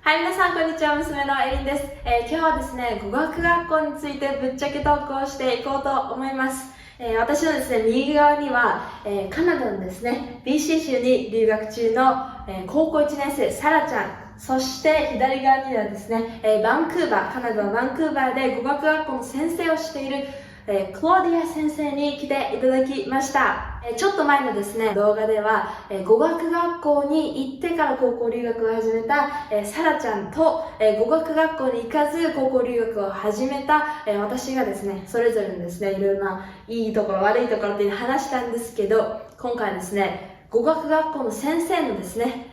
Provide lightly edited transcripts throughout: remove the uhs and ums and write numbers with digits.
はい、皆さんこんにちは、娘のエリンです。今日はですね、語学学校についてぶっちゃけトークをしていこうと思います。私のですね、右側には、カナダのですね、BC 州に留学中の、高校1年生、サラちゃん。そして左側にはですね、バンクーバー、カナダのバンクーバーで語学学校の先生をしているクロディア先生に来ていただきました。ちょっと前のですね、動画では語学学校に行ってから高校留学を始めたサラちゃんと語学学校に行かず高校留学を始めた私がですね、それぞれのですね、いろいろないいところ悪いところっていうのを話したんですけど、今回ですね、語学学校の先生のですね、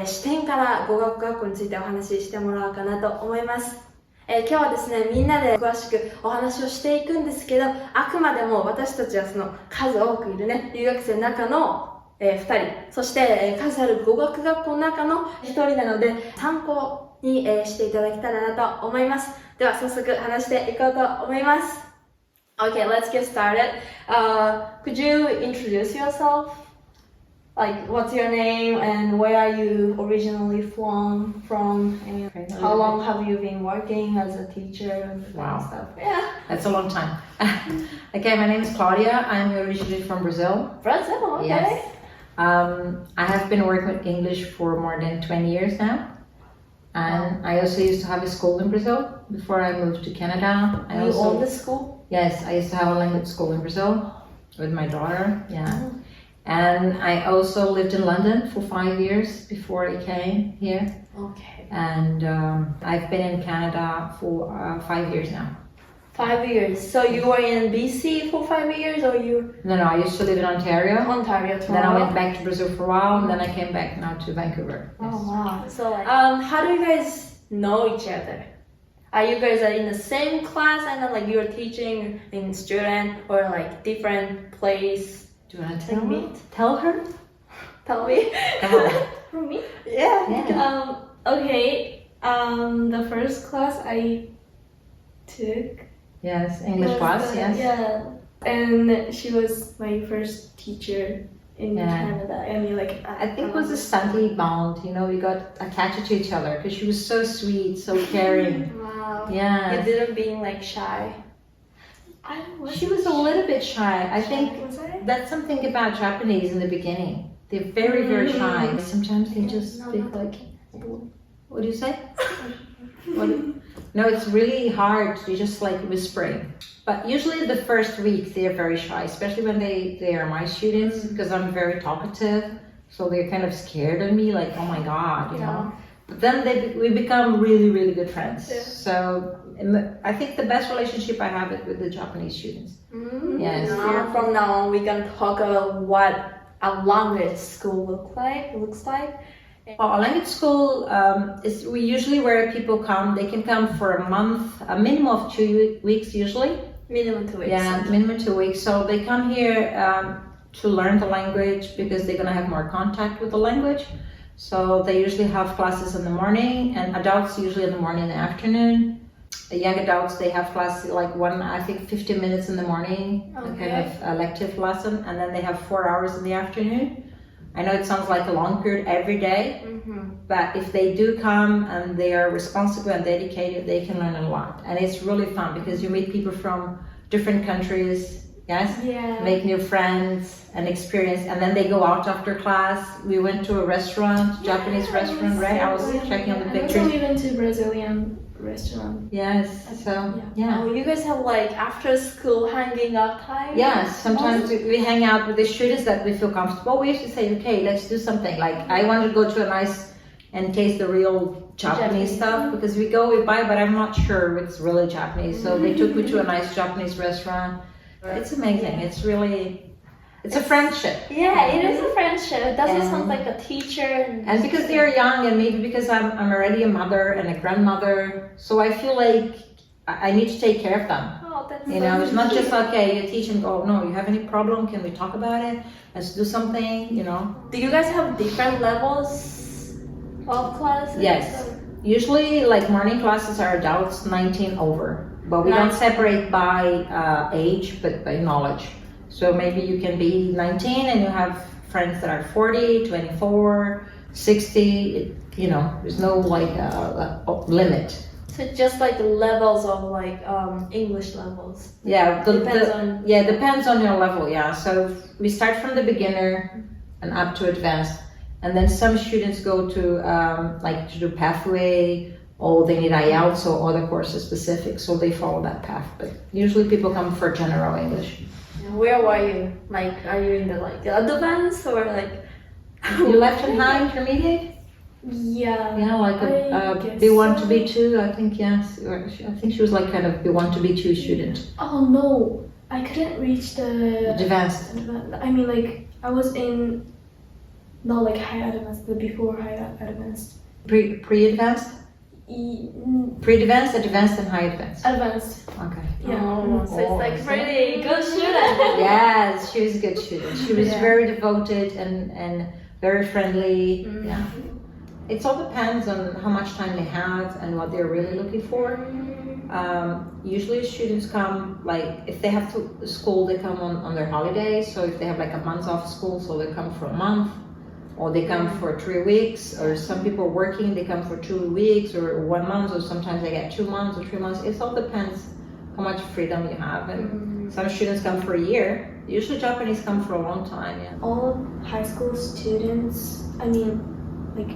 視点から語学学校についてお話ししてもらおうかなと思います。今日はですね、みんなで詳しくお話をしていくんですけど、あくまでも私たちはその数多くいるね、留学生の中の、2人、そして、数ある語学学校の中の1人なので、参考に、していただけたらなと思います。では早速話していこうと思います。Okay, let's get started. Could you introduce yourself? Like, what's your name and where are you originally from and how long have you been working as a teacher and stuff? Yeah. That's a long time. Okay, my name is Claudia. I'm originally from Brazil. Brazil, okay. Yes. I have been working with English for more than 20 years now. And I also used to have a school in Brazil before I moved to Canada. You own the school? Yes, I used to have a language school in Brazil with my daughter. Yeah. Mm-hmm. And I also lived in London for 5 years before I came here. Okay. And I've been in Canada for 5 years now. 5 years. So you were in BC for 5 years or you? No, I used to live in Ontario. Ontario, Toronto. Then I went back to Brazil for a while, and then I came back now to Vancouver. Yes. Oh wow. So like, how do you guys know each other? Are you guys in the same class and then like you're teaching in student or like different place? Do you want to tell me? Tell her? Tell me. Come on. For me? Yeah. Okay. The first class I took. Yes, English class, yes. Yeah. And she was my first teacher in Canada. I mean, like, I think it was a Sunday bond, you know, we got attached to each other because she was so sweet, so caring. Wow. Yeah. You didn't being like shy. She was a little bit shy. I think that's something about Japanese in the beginning. They're very, very shy. Sometimes they just speak like, what do you say? No, it's really hard to just like whispering. But usually the first week they're very shy, especially when they are my students because I'm very talkative. So they're kind of scared of me, like, oh my God, you know. But then we become really, really good friends. Yeah. So I think the best relationship I have is with the Japanese students. Yes. From now on, we're gonna talk about what a language school looks like. Well, a language school is usually where people come. They can come for a month, a minimum of 2 weeks usually. Minimum 2 weeks. Yeah, minimum 2 weeks. So they come here to learn the language because they're gonna have more contact with the language. So they usually have classes in the morning, and adults usually in the morning and the afternoon. The young adults, they have classes like 15 minutes in the morning, a kind of elective lesson, and then they have 4 hours in the afternoon. I know it sounds like a long period every day, but if they do come and they are responsible and dedicated, they can learn a lot. And it's really fun because you meet people from different countries. Yes? Yeah. Make new friends and experience, and then they go out after class. We went to a restaurant, Japanese restaurant, right? I was checking on the pictures. Also we went to Brazilian restaurant. Yes, so yeah. Oh, you guys have like after school hanging out time? Yes, sometimes we hang out with the students that we feel comfortable. We used to say, okay, let's do something. Like I want to go to a nice and taste the real Japanese stuff because we buy, but I'm not sure it's really Japanese. So they took me to a nice Japanese restaurant. It's amazing. It's a friendship. Yeah, it is a friendship. It doesn't sound like a teacher. And because they're young, and maybe because I'm already a mother and a grandmother, so I feel like I need to take care of them. Oh, that's It's not just okay, you teach and go, no, you have any problem? Can we talk about it? Let's do something, Do you guys have different levels of classes? Yes. Usually, like morning classes are adults 19 over. But we don't separate by age, but by knowledge. So maybe you can be 19 and you have friends that are 40, 24, 60, there's no like limit. So just like the levels of like English levels. Yeah, Depends on your level. Yeah, so we start from the beginner and up to advanced, and then some students go to like to do pathway, or they need IELTS or other courses specific, so they follow that path. But usually people come for general English. Where were you? Like, are you in the like advanced or like? You left in high intermediate? Yeah. Yeah, like I guess B1 so. to B2, I think, yes. I think she was like kind of B1 to B2 student. Oh no, I couldn't reach the. Advanced. I mean, like I was in, not like high advanced, but before high advanced. Pre-advanced? Pre-advanced, advanced, and high advanced. Advanced. Okay. Yeah. Oh, so it's like pretty good student. Yes, she was a good student. She was Yeah. very devoted and very friendly. Mm. Yeah. It all depends on how much time they have and what they're really looking for. Usually students come, like, if they have to school, they come on their holidays. So if they have like a month off school, so they come for a month, or they come for 3 weeks, or some people are working, they come for 2 weeks or 1 month, or sometimes they get 2 months or 3 months. It all depends how much freedom you have. And some students come for a year. Usually Japanese come for a long time, yeah. All high school students, I mean, like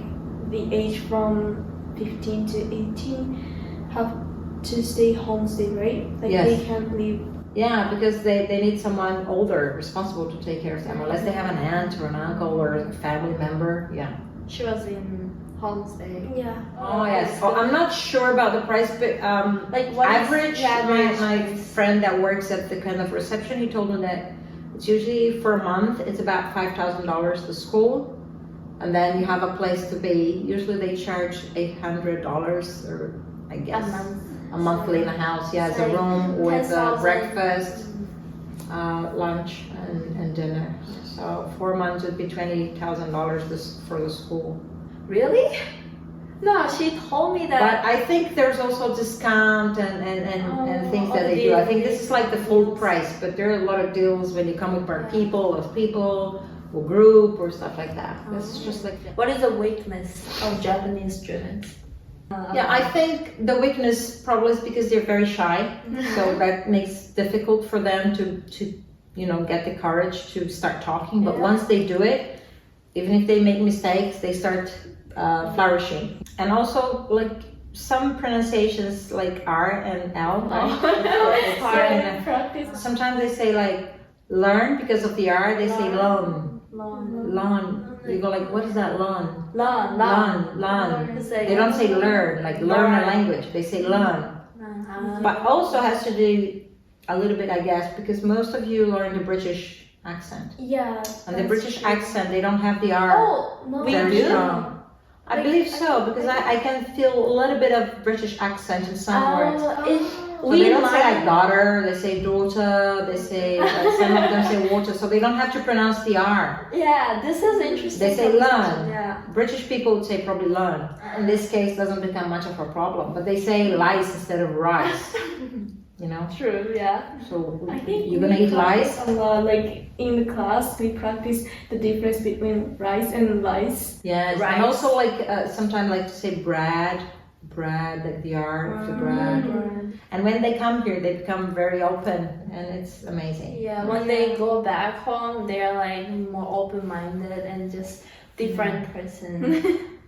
the age from 15 to 18, have to stay homestay, right? Like Yes. they can't leave. Yeah, because they need someone older responsible to take care of them, unless they have an aunt or an uncle or a family member. Yeah. She was in homestay. Yeah. Oh yes. Oh, I'm not sure about the price, but Like what is average. the average My price? friend that works at the kind of reception, he told me that it's usually for a month. It's about $5,000 to school, and then you have a place to be. Usually they charge $800, or I guess a monthly in a house. Yeah, it's a room with 10,000. breakfast, lunch, and dinner. So 4 months would be $20,000 for the school. Really? No, she told me But that. I think there's also discount and things that Oh, they do. I think deals. this is like the full price, but there are a lot of deals when you come with per people, with people, or group, or stuff like that. This is just like. What is the weakness of Japanese students? Yeah, I think the weakness probably is because they're very shy, so that makes it difficult for them to get the courage to start talking. But Yeah. once they do it, even if they make mistakes, they start flourishing. And also, like some pronunciations, like R and L. It's kind of- Practice. sometimes they say like learn because of the R. They say learn, learn. You go like, what is that learn? Learn. They don't say learn, like learn a language. They say learn. But also has to do a little bit, I guess, because most of you learn the British accent. Yeah. And the that's British true. accent, they don't have the R Oh no. We very do? strong. I Like, believe so, because I can feel a little bit of British accent in some words. So they don't say like daughter, they say daughter, they say, like, some of them say water, so they don't have to pronounce the R. Yeah, this is interesting. They say learn. Yeah. British people would say probably learn. In this case, doesn't become much of a problem, but they say lice instead of rice, True, yeah. So I think you're gonna we eat lice? practice a lot. Like in the class, we practice the difference between rice and lice. Yes, Rice. and also like sometimes like to say bread, like the R of the bread. And when they come here, they become very open, and it's amazing. Yeah, when they go back home, they're like more open-minded and just different person.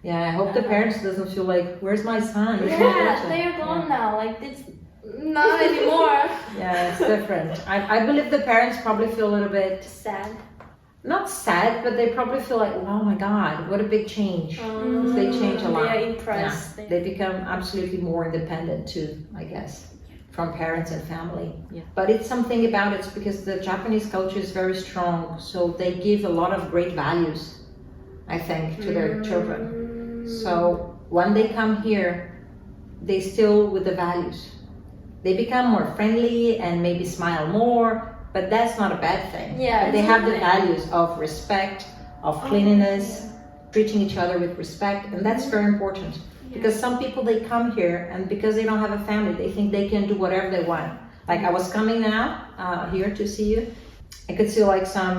Yeah, I hope the parents doesn't feel like, where's my son? Where's my Yeah, daughter?" they're gone Yeah. now. Like it's not anymore. Yeah, it's different. I believe the parents probably feel a little bit, Sad. not sad, but they probably feel like, oh my God, what a big change. They change a lot. They're impressed. Yeah. They become absolutely more independent too, I guess, from parents and family. Yeah. But it's something about it because the Japanese culture is very strong, so they give a lot of great values, I think, to their children. So when they come here, they still with the values. They become more friendly and maybe smile more, but that's not a bad thing. Yeah, But they it's have the okay. values of respect, of cleanliness, treating each other with respect, and that's very important. Because some people, they come here and because they don't have a family, they think they can do whatever they want. Like I was coming now here to see you, I could see like some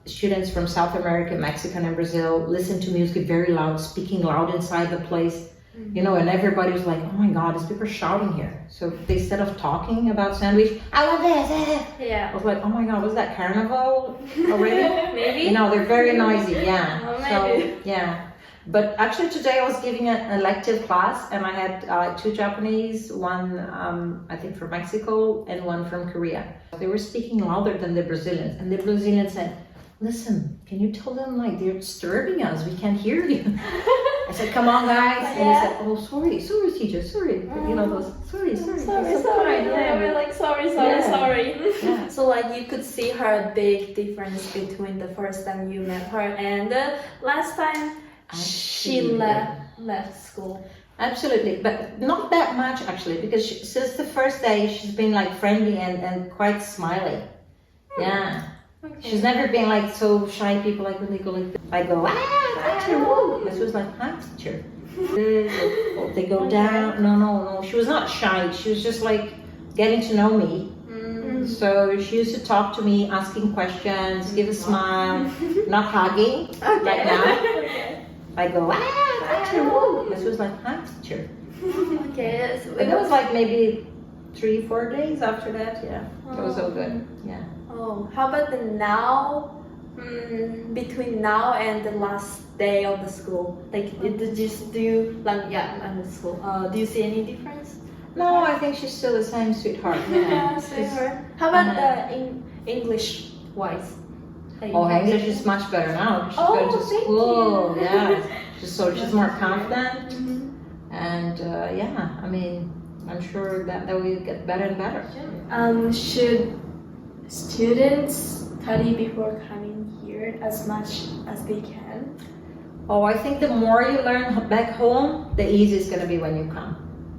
students from South America, Mexico, and Brazil listen to music very loud, speaking loud inside the place. You know, and everybody was like, oh my God, these people are shouting here. So instead of talking about sandwich, I love this. Yeah. I was like, oh my God, was that carnival already? Maybe. You know, they're very noisy, yeah. Oh, maybe. So, yeah. But actually today I was giving an elective class and I had 2 Japanese, one I think from Mexico and one from Korea. They were speaking louder than the Brazilians, and the Brazilians said, listen, can you tell them like they're disturbing us? We can't hear you. I said, come on guys. And he said, oh, sorry teacher, sorry. You know, those, sorry. Yeah, we're like, sorry. Yeah. So like you could see her big difference between the first time you met her and the last time she left school. Absolutely, but not that much actually, because since the first day she's been like friendly and quite smiley. Yeah. Okay. She's never been like so shy people like when they go like this. I go, teacher, whoa. This was like, hi teacher. They go down. No. She was not shy. She was just like getting to know me. So she used to talk to me, asking questions, give a smile, not hugging like now. I go, teacher, whoa. This was like, hi teacher. Okay. But that was like maybe 3-4 days after that. Yeah, it was so good. Yeah. Oh, how about the now? Between now and the last day of the school, like do you see any difference? No, I think she's still the same sweetheart. Yeah. Sweetheart. How about the English wise? Oh, English is much better now. She's going to school. Yeah. She's more confident. And yeah, I mean, I'm sure that will get better and better. Should students study before coming here as much as they can? Oh, I think the more you learn back home, the easier it's going to be when you come.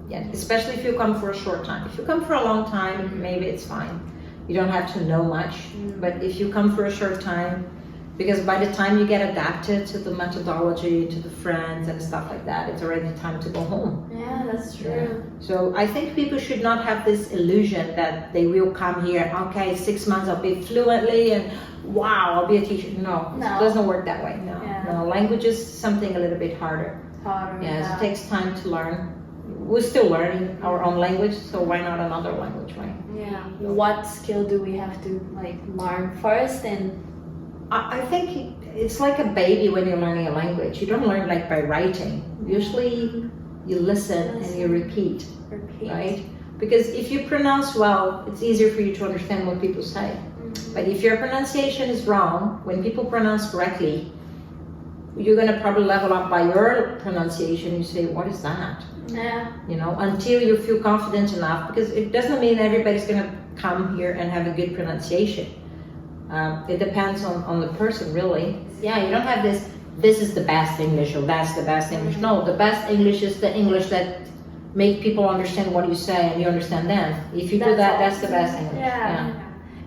Yeah, especially if you come for a short time. If you come for a long time, maybe it's fine. You don't have to know much. But if you come for a short time, because by the time you get adapted to the methodology, to the friends and stuff like that, it's already time to go home. Yeah, that's true. Yeah. So I think people should not have this illusion that they will come here, okay, 6 months I'll be fluently and wow, I'll be a teacher. No, it doesn't work that way. No, language is something a little bit harder. Yeah, it takes time to learn. We're still learning our own language, so why not another language, right? Yeah. What skill do we have to like learn first? And I think it's like a baby when you're learning a language. You don't learn like by writing. Usually you listen and you repeat, right? Because if you pronounce well, it's easier for you to understand what people say. But if your pronunciation is wrong, when people pronounce correctly, you're going to probably level up by your pronunciation. You say, what is that? Yeah. You know, until you feel confident enough, because it doesn't mean everybody's going to come here and have a good pronunciation. It depends on the person, really. Yeah, you don't have this is the best English or that's the best English. No, the best English is the English that make people understand what you say and you understand them. If you do that, that's the best English. Yeah.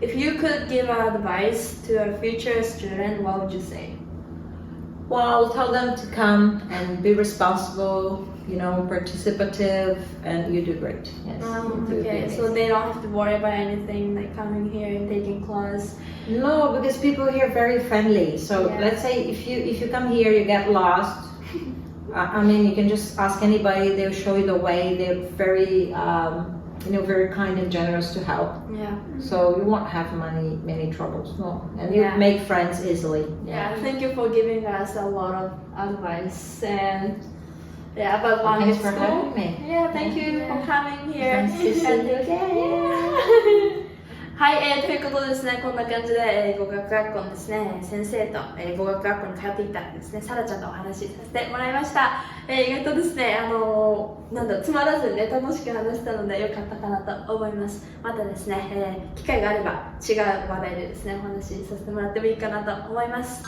If you could give advice to a future student, what would you say? Well, I'll tell them to come and be responsible, you know, participative, and you do great. Yes. Okay, so they don't have to worry about anything like coming here and taking class. No, because people here are very friendly. So let's say if you come here, you get lost. I mean, you can just ask anybody. They'll show you the way. They're very, very kind and generous to help. Yeah. So you won't have many troubles. No, and you make friends easily. Yeah. Thank you for giving us a lot of advice and. Yeah, about language school. Thanks for having me. Yeah, thank you for coming here. Nice to see you again. はい、ということでですね、こんな感じで、語学学校のですね、先生と、語学学校に通っていたですね、サラちゃんとお話しさせてもらいました。意外とですね、つまらずにね、楽しく話したのでよかったかなと思います。またですね、機会があれば違う話題でですね、お話しさせてもらってもいいかなと思います。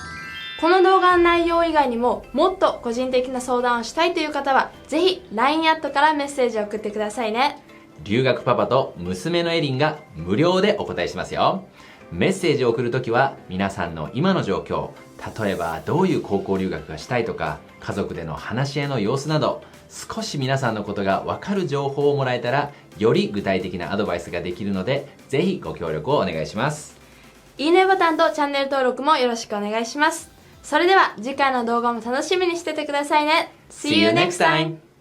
この動画の内容以外にももっと個人的な相談をしたいという方はぜひ LINE アットからメッセージを送ってくださいね。留学パパと娘のエリンが無料でお答えしますよ。メッセージを送るときは皆さんの今の状況、例えばどういう高校留学がしたいとか家族での話し合いの様子など少し皆さんのことが分かる情報をもらえたらより具体的なアドバイスができるのでぜひご協力をお願いします。いいねボタンとチャンネル登録もよろしくお願いします。それでは次回の動画も楽しみにしててくださいね。 See you next time!